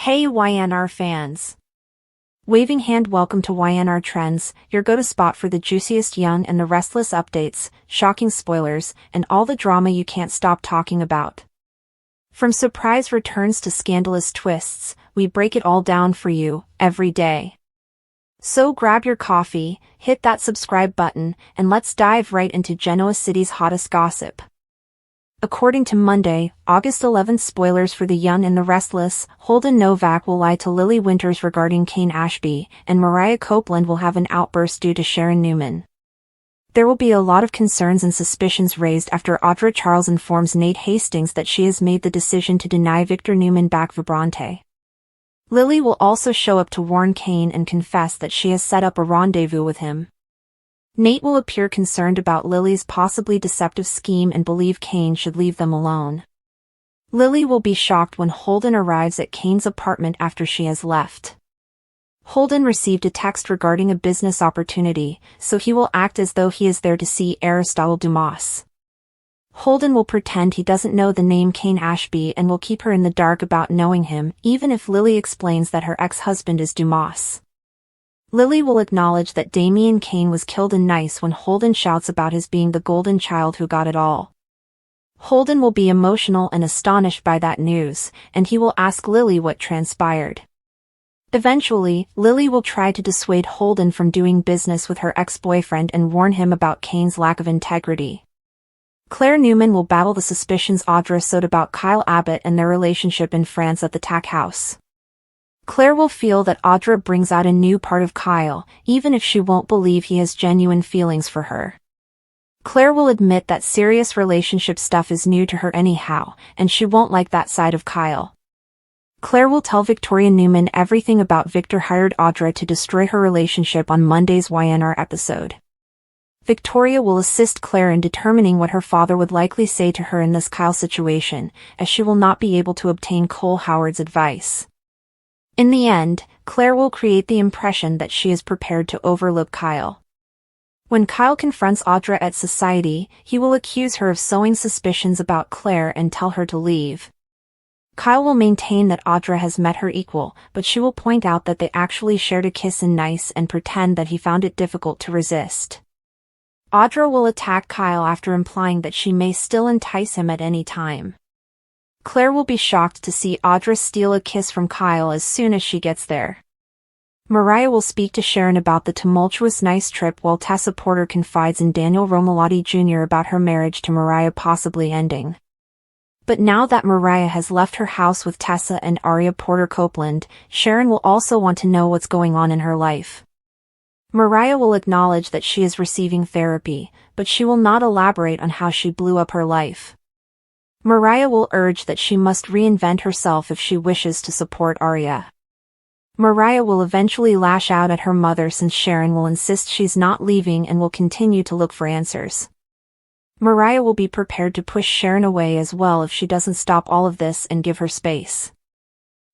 Hey YNR fans! Waving hand, welcome to YNR Trends, your go-to spot for the juiciest Young and the Restless updates, shocking spoilers, and all the drama you can't stop talking about. From surprise returns to scandalous twists, we break it all down for you, every day. So grab your coffee, hit that subscribe button, and let's dive right into Genoa City's hottest gossip. According to Monday, August 11th, spoilers for The Young and the Restless, Holden Novak will lie to Lily Winters regarding Kane Ashby, and Mariah Copeland will have an outburst due to Sharon Newman. There will be a lot of concerns and suspicions raised after Audra Charles informs Nate Hastings that she has made the decision to deny Victor Newman back Vibrante. Lily will also show up to warn Kane and confess that she has set up a rendezvous with him. Nate will appear concerned about Lily's possibly deceptive scheme and believe Kane should leave them alone. Lily will be shocked when Holden arrives at Kane's apartment after she has left. Holden received a text regarding a business opportunity, so he will act as though he is there to see Aristotle Dumas. Holden will pretend he doesn't know the name Kane Ashby and will keep her in the dark about knowing him, even if Lily explains that her ex-husband is Dumas. Lily will acknowledge that Damian Kane was killed in Nice when Holden shouts about his being the golden child who got it all. Holden will be emotional and astonished by that news, and he will ask Lily what transpired. Eventually, Lily will try to dissuade Holden from doing business with her ex-boyfriend and warn him about Kane's lack of integrity. Claire Newman will battle the suspicions Audra sowed about Kyle Abbott and their relationship in France at the Tack House. Claire will feel that Audra brings out a new part of Kyle, even if she won't believe he has genuine feelings for her. Claire will admit that serious relationship stuff is new to her anyhow, and she won't like that side of Kyle. Claire will tell Victoria Newman everything about Victor hired Audra to destroy her relationship on Monday's YNR episode. Victoria will assist Claire in determining what her father would likely say to her in this Kyle situation, as she will not be able to obtain Cole Howard's advice. In the end, Claire will create the impression that she is prepared to overlook Kyle. When Kyle confronts Audra at society, he will accuse her of sowing suspicions about Claire and tell her to leave. Kyle will maintain that Audra has met her equal, but she will point out that they actually shared a kiss in Nice and pretend that he found it difficult to resist. Audra will attack Kyle after implying that she may still entice him at any time. Claire will be shocked to see Audra steal a kiss from Kyle as soon as she gets there. Mariah will speak to Sharon about the tumultuous Nice trip while Tessa Porter confides in Daniel Romalotti Jr. about her marriage to Mariah possibly ending. But now that Mariah has left her house with Tessa and Aria Porter Copeland, Sharon will also want to know what's going on in her life. Mariah will acknowledge that she is receiving therapy, but she will not elaborate on how she blew up her life. Mariah will urge that she must reinvent herself if she wishes to support Aria. Mariah will eventually lash out at her mother since Sharon will insist she's not leaving and will continue to look for answers. Mariah will be prepared to push Sharon away as well if she doesn't stop all of this and give her space.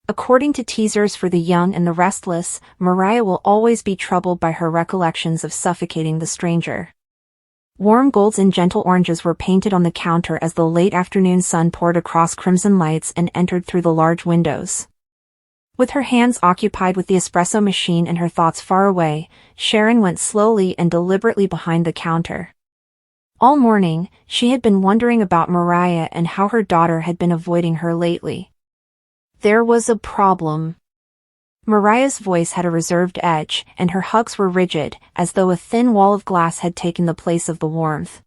According to teasers for The Young and the Restless, Mariah will always be troubled by her recollections of suffocating the stranger. Warm golds and gentle oranges were painted on the counter as the late afternoon sun poured across crimson lights and entered through the large windows. With her hands occupied with the espresso machine and her thoughts far away, Sharon went slowly and deliberately behind the counter. All morning, she had been wondering about Mariah and how her daughter had been avoiding her lately. There was a problem. Mariah's voice had a reserved edge, and her hugs were rigid, as though a thin wall of glass had taken the place of the warmth.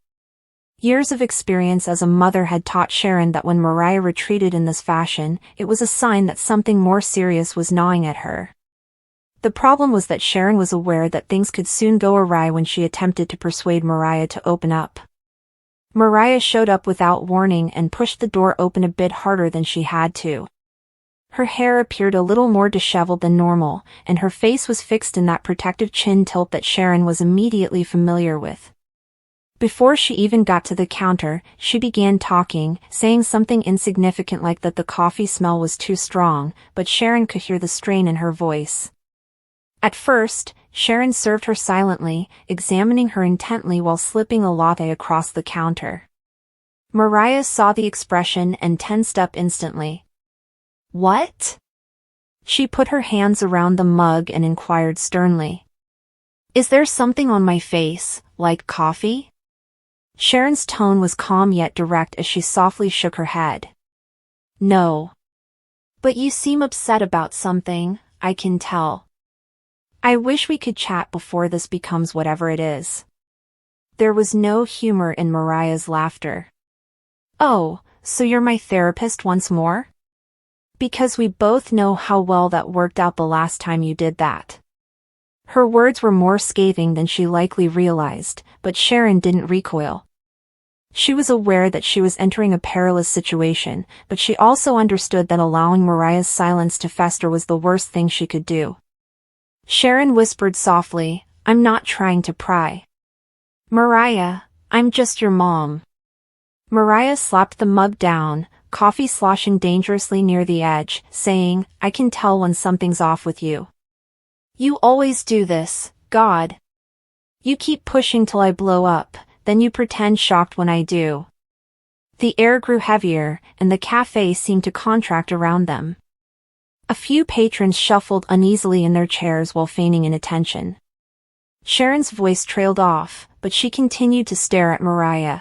Years of experience as a mother had taught Sharon that when Mariah retreated in this fashion, it was a sign that something more serious was gnawing at her. The problem was that Sharon was aware that things could soon go awry when she attempted to persuade Mariah to open up. Mariah showed up without warning and pushed the door open a bit harder than she had to. Her hair appeared a little more disheveled than normal, and her face was fixed in that protective chin tilt that Sharon was immediately familiar with. Before she even got to the counter, she began talking, saying something insignificant like that the coffee smell was too strong, but Sharon could hear the strain in her voice. At first, Sharon served her silently, examining her intently while slipping a latte across the counter. Mariah saw the expression and tensed up instantly. "What?" She put her hands around the mug and inquired sternly. Is there something on my face, like coffee? Sharon's tone was calm yet direct as she softly shook her head. No. But you seem upset about something, I can tell. I wish we could chat before this becomes whatever it is. There was no humor in Mariah's laughter. Oh, so you're my therapist once more? Because we both know how well that worked out the last time you did that. Her words were more scathing than she likely realized, but Sharon didn't recoil. She was aware that she was entering a perilous situation, but she also understood that allowing Mariah's silence to fester was the worst thing she could do. Sharon whispered softly, I'm not trying to pry. Mariah, I'm just your mom. Mariah slapped the mug down, coffee sloshing dangerously near the edge, saying, I can tell when something's off with you. You always do this, God. You keep pushing till I blow up, then you pretend shocked when I do. The air grew heavier, and the cafe seemed to contract around them. A few patrons shuffled uneasily in their chairs while feigning inattention. Sharon's voice trailed off, but she continued to stare at Mariah.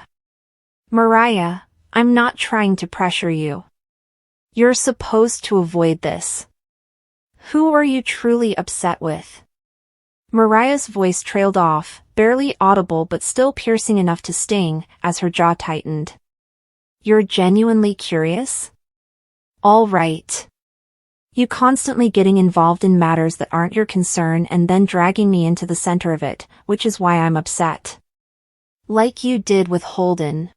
Mariah, I'm not trying to pressure you. You're supposed to avoid this. Who are you truly upset with? Mariah's voice trailed off, barely audible but still piercing enough to sting, as her jaw tightened. You're genuinely curious? All right. You constantly getting involved in matters that aren't your concern and then dragging me into the center of it, which is why I'm upset. Like you did with Holden.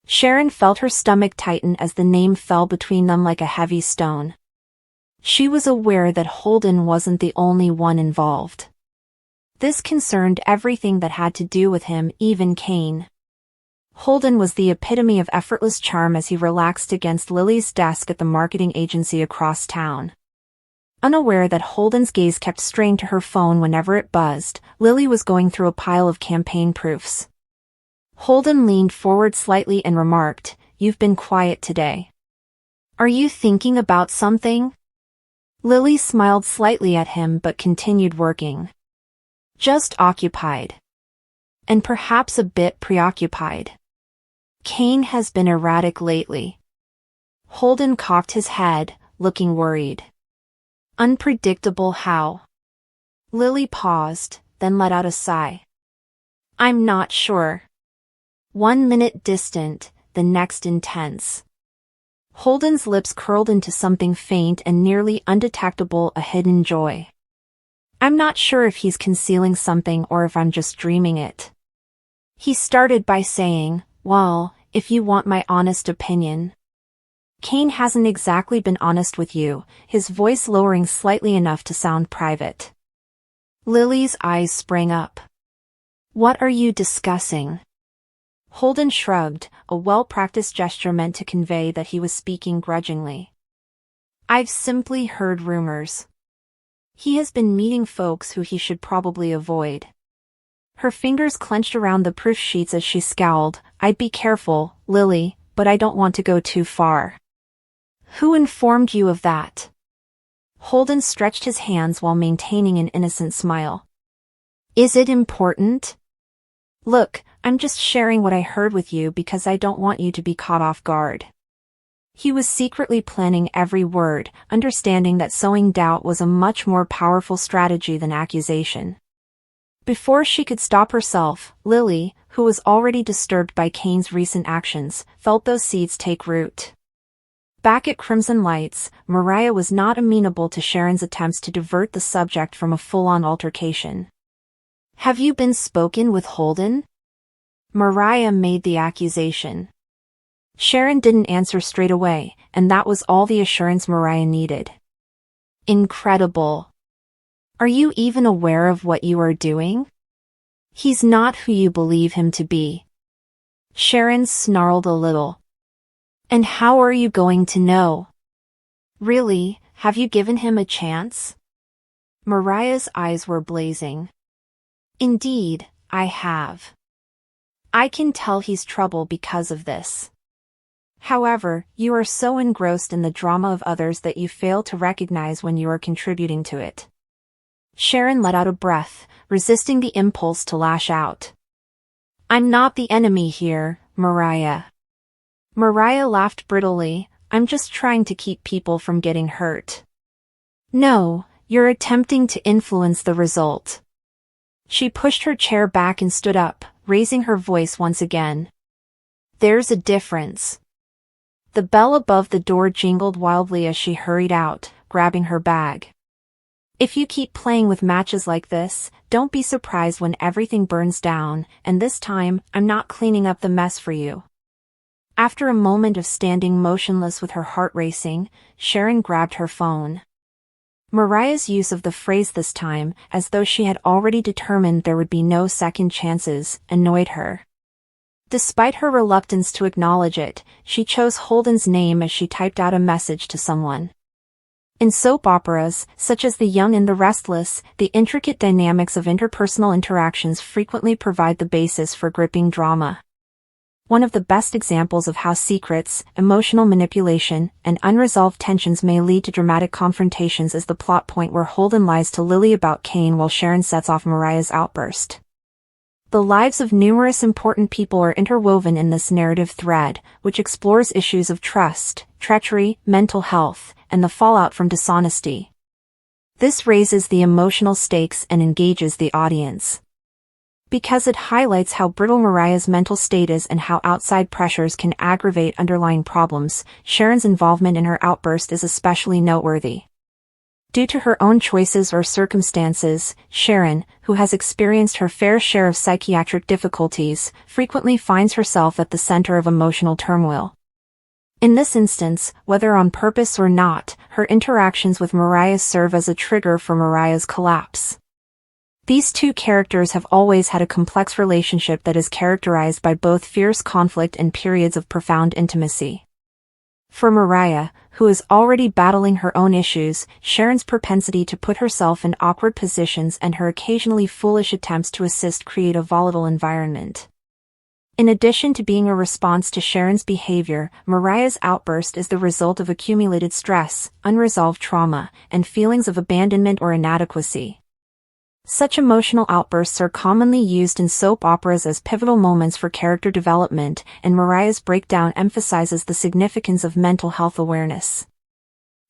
Sharon felt her stomach tighten as the name fell between them like a heavy stone. She was aware that Holden wasn't the only one involved. This concerned everything that had to do with him, even Kane. Holden was the epitome of effortless charm as he relaxed against Lily's desk at the marketing agency across town. Unaware that Holden's gaze kept straying to her phone whenever it buzzed, Lily was going through a pile of campaign proofs. Holden leaned forward slightly and remarked, You've been quiet today. Are you thinking about something? Lily smiled slightly at him but continued working. Just occupied. And perhaps a bit preoccupied. Kane has been erratic lately. Holden cocked his head, looking worried. Unpredictable how? Lily paused, then let out a sigh. I'm not sure. 1 minute distant, the next intense. Holden's lips curled into something faint and nearly undetectable, a hidden joy. I'm not sure if he's concealing something or if I'm just dreaming it. He started by saying, well, if you want my honest opinion. Kane hasn't exactly been honest with you, his voice lowering slightly enough to sound private. Lily's eyes sprang up. What are you discussing? Holden shrugged, a well-practiced gesture meant to convey that he was speaking grudgingly. I've simply heard rumors. He has been meeting folks who he should probably avoid. Her fingers clenched around the proof sheets as she scowled. I'd be careful, Lily, but I don't want to go too far. Who informed you of that? Holden stretched his hands while maintaining an innocent smile. Is it important? Look, I'm just sharing what I heard with you because I don't want you to be caught off guard. He was secretly planning every word, understanding that sowing doubt was a much more powerful strategy than accusation. Before she could stop herself, Lily, who was already disturbed by Kane's recent actions, felt those seeds take root. Back at Crimson Lights, Mariah was not amenable to Sharon's attempts to divert the subject from a full-on altercation. Have you been spoken with Holden? Mariah made the accusation. Sharon didn't answer straight away, and that was all the assurance Mariah needed. Incredible. Are you even aware of what you are doing? He's not who you believe him to be. Sharon snarled a little. And how are you going to know? Really, have you given him a chance? Mariah's eyes were blazing. Indeed, I have. I can tell he's trouble because of this. However, you are so engrossed in the drama of others that you fail to recognize when you are contributing to it. Sharon let out a breath, resisting the impulse to lash out. I'm not the enemy here, Mariah. Mariah laughed brittlely. I'm just trying to keep people from getting hurt. No, you're attempting to influence the result. She pushed her chair back and stood up, raising her voice once again. There's a difference. The bell above the door jingled wildly as she hurried out, grabbing her bag. If you keep playing with matches like this, don't be surprised when everything burns down, and this time, I'm not cleaning up the mess for you. After a moment of standing motionless with her heart racing, Sharon grabbed her phone. Mariah's use of the phrase this time, as though she had already determined there would be no second chances, annoyed her. Despite her reluctance to acknowledge it, she chose Holden's name as she typed out a message to someone. In soap operas, such as The Young and the Restless, the intricate dynamics of interpersonal interactions frequently provide the basis for gripping drama. One of the best examples of how secrets, emotional manipulation, and unresolved tensions may lead to dramatic confrontations is the plot point where Holden lies to Lily about Kane while Sharon sets off Mariah's outburst. The lives of numerous important people are interwoven in this narrative thread, which explores issues of trust, treachery, mental health, and the fallout from dishonesty. This raises the emotional stakes and engages the audience. Because it highlights how brittle Mariah's mental state is and how outside pressures can aggravate underlying problems, Sharon's involvement in her outburst is especially noteworthy. Due to her own choices or circumstances, Sharon, who has experienced her fair share of psychiatric difficulties, frequently finds herself at the center of emotional turmoil. In this instance, whether on purpose or not, her interactions with Mariah serve as a trigger for Mariah's collapse. These two characters have always had a complex relationship that is characterized by both fierce conflict and periods of profound intimacy. For Mariah, who is already battling her own issues, Sharon's propensity to put herself in awkward positions and her occasionally foolish attempts to assist create a volatile environment. In addition to being a response to Sharon's behavior, Mariah's outburst is the result of accumulated stress, unresolved trauma, and feelings of abandonment or inadequacy. Such emotional outbursts are commonly used in soap operas as pivotal moments for character development, and Mariah's breakdown emphasizes the significance of mental health awareness.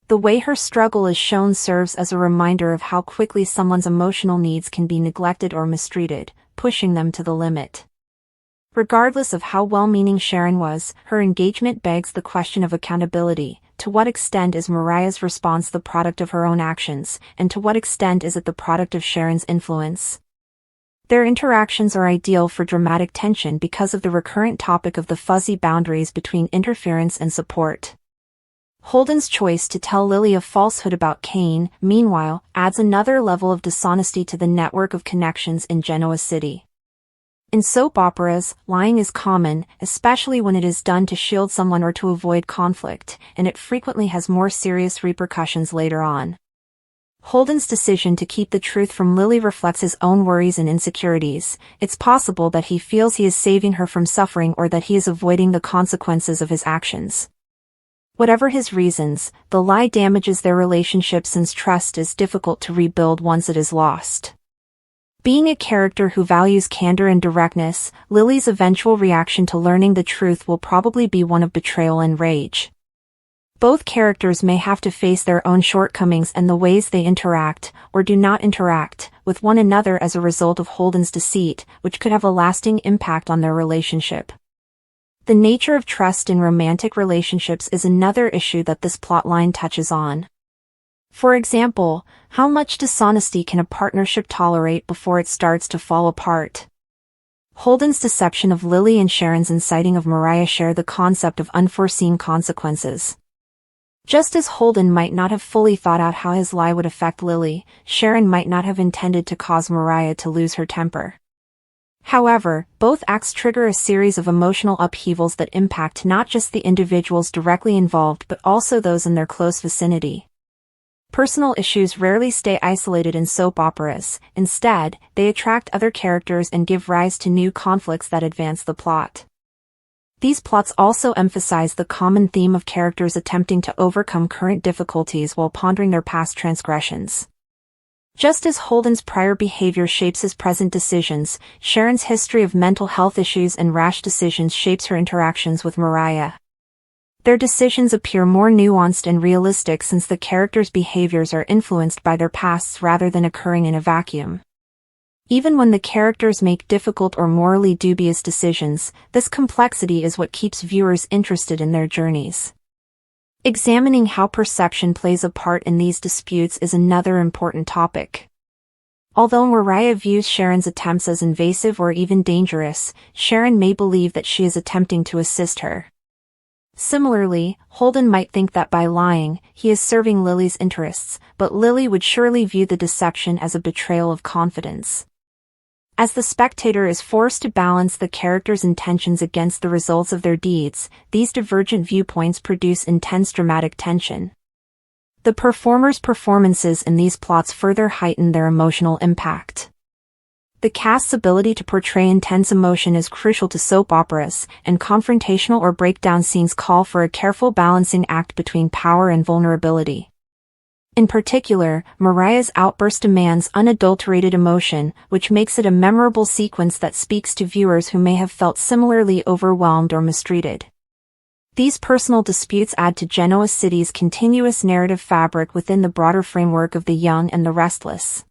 The way her struggle is shown serves as a reminder of how quickly someone's emotional needs can be neglected or mistreated, pushing them to the limit. Regardless of how well-meaning Sharon was, her engagement begs the question of accountability. To what extent is Mariah's response the product of her own actions, and to what extent is it the product of Sharon's influence? Their interactions are ideal for dramatic tension because of the recurrent topic of the fuzzy boundaries between interference and support. Holden's choice to tell Lily a falsehood about Kane, meanwhile, adds another level of dishonesty to the network of connections in Genoa City. In soap operas, lying is common, especially when it is done to shield someone or to avoid conflict, and it frequently has more serious repercussions later on. Holden's decision to keep the truth from Lily reflects his own worries and insecurities. It's possible that he feels he is saving her from suffering or that he is avoiding the consequences of his actions. Whatever his reasons, the lie damages their relationship since trust is difficult to rebuild once it is lost. Being a character who values candor and directness, Lily's eventual reaction to learning the truth will probably be one of betrayal and rage. Both characters may have to face their own shortcomings and the ways they interact, or do not interact, with one another as a result of Holden's deceit, which could have a lasting impact on their relationship. The nature of trust in romantic relationships is another issue that this plotline touches on. For example, how much dishonesty can a partnership tolerate before it starts to fall apart? Holden's deception of Lily and Sharon's inciting of Mariah share the concept of unforeseen consequences. Just as Holden might not have fully thought out how his lie would affect Lily, Sharon might not have intended to cause Mariah to lose her temper. However, both acts trigger a series of emotional upheavals that impact not just the individuals directly involved but also those in their close vicinity. Personal issues rarely stay isolated in soap operas. Instead, they attract other characters and give rise to new conflicts that advance the plot. These plots also emphasize the common theme of characters attempting to overcome current difficulties while pondering their past transgressions. Just as Holden's prior behavior shapes his present decisions, Sharon's history of mental health issues and rash decisions shapes her interactions with Mariah. Their decisions appear more nuanced and realistic since the characters' behaviors are influenced by their pasts rather than occurring in a vacuum. Even when the characters make difficult or morally dubious decisions, this complexity is what keeps viewers interested in their journeys. Examining how perception plays a part in these disputes is another important topic. Although Mariah views Sharon's attempts as invasive or even dangerous, Sharon may believe that she is attempting to assist her. Similarly, Holden might think that by lying, he is serving Lily's interests, but Lily would surely view the deception as a betrayal of confidence. As the spectator is forced to balance the characters' intentions against the results of their deeds, these divergent viewpoints produce intense dramatic tension. The performers' performances in these plots further heighten their emotional impact. The cast's ability to portray intense emotion is crucial to soap operas, and confrontational or breakdown scenes call for a careful balancing act between power and vulnerability. In particular, Mariah's outburst demands unadulterated emotion, which makes it a memorable sequence that speaks to viewers who may have felt similarly overwhelmed or mistreated. These personal disputes add to Genoa City's continuous narrative fabric within the broader framework of The Young and the Restless.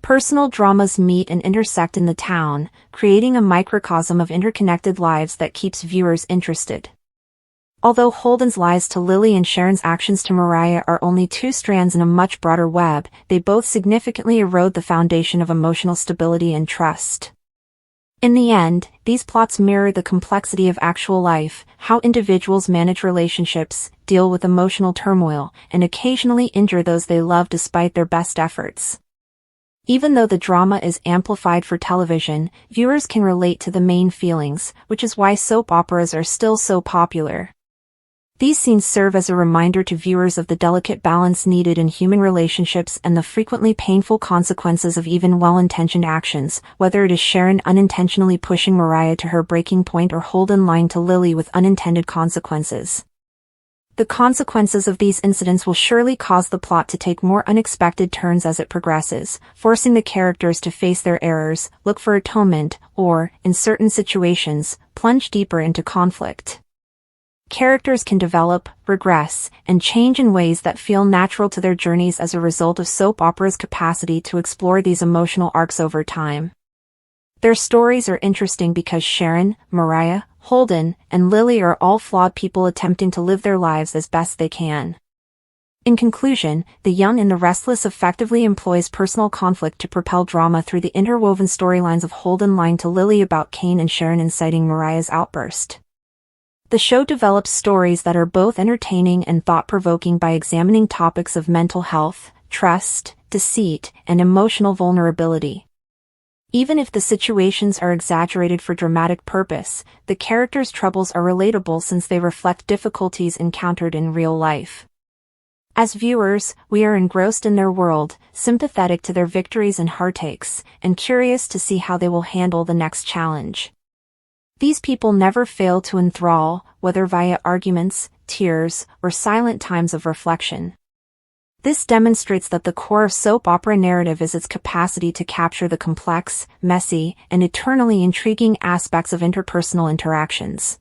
Personal dramas meet and intersect in the town, creating a microcosm of interconnected lives that keeps viewers interested. Although Holden's lies to Lily and Sharon's actions to Mariah are only two strands in a much broader web, they both significantly erode the foundation of emotional stability and trust. In the end, these plots mirror the complexity of actual life, how individuals manage relationships, deal with emotional turmoil, and occasionally injure those they love despite their best efforts. Even though the drama is amplified for television, viewers can relate to the main feelings, which is why soap operas are still so popular. These scenes serve as a reminder to viewers of the delicate balance needed in human relationships and the frequently painful consequences of even well-intentioned actions, whether it is Sharon unintentionally pushing Mariah to her breaking point or Holden lying to Lily with unintended consequences. The consequences of these incidents will surely cause the plot to take more unexpected turns as it progresses, forcing the characters to face their errors, look for atonement, or, in certain situations, plunge deeper into conflict. Characters can develop, regress, and change in ways that feel natural to their journeys as a result of soap opera's capacity to explore these emotional arcs over time. Their stories are interesting because Sharon, Mariah, Holden, and Lily are all flawed people attempting to live their lives as best they can. In conclusion, The Young and the Restless effectively employs personal conflict to propel drama through the interwoven storylines of Holden lying to Lily about Kane and Sharon inciting Mariah's outburst. The show develops stories that are both entertaining and thought-provoking by examining topics of mental health, trust, deceit, and emotional vulnerability. Even if the situations are exaggerated for dramatic purpose, the characters' troubles are relatable since they reflect difficulties encountered in real life. As viewers, we are engrossed in their world, sympathetic to their victories and heartaches, and curious to see how they will handle the next challenge. These people never fail to enthrall, whether via arguments, tears, or silent times of reflection. This demonstrates that the core of soap opera narrative is its capacity to capture the complex, messy, and eternally intriguing aspects of interpersonal interactions.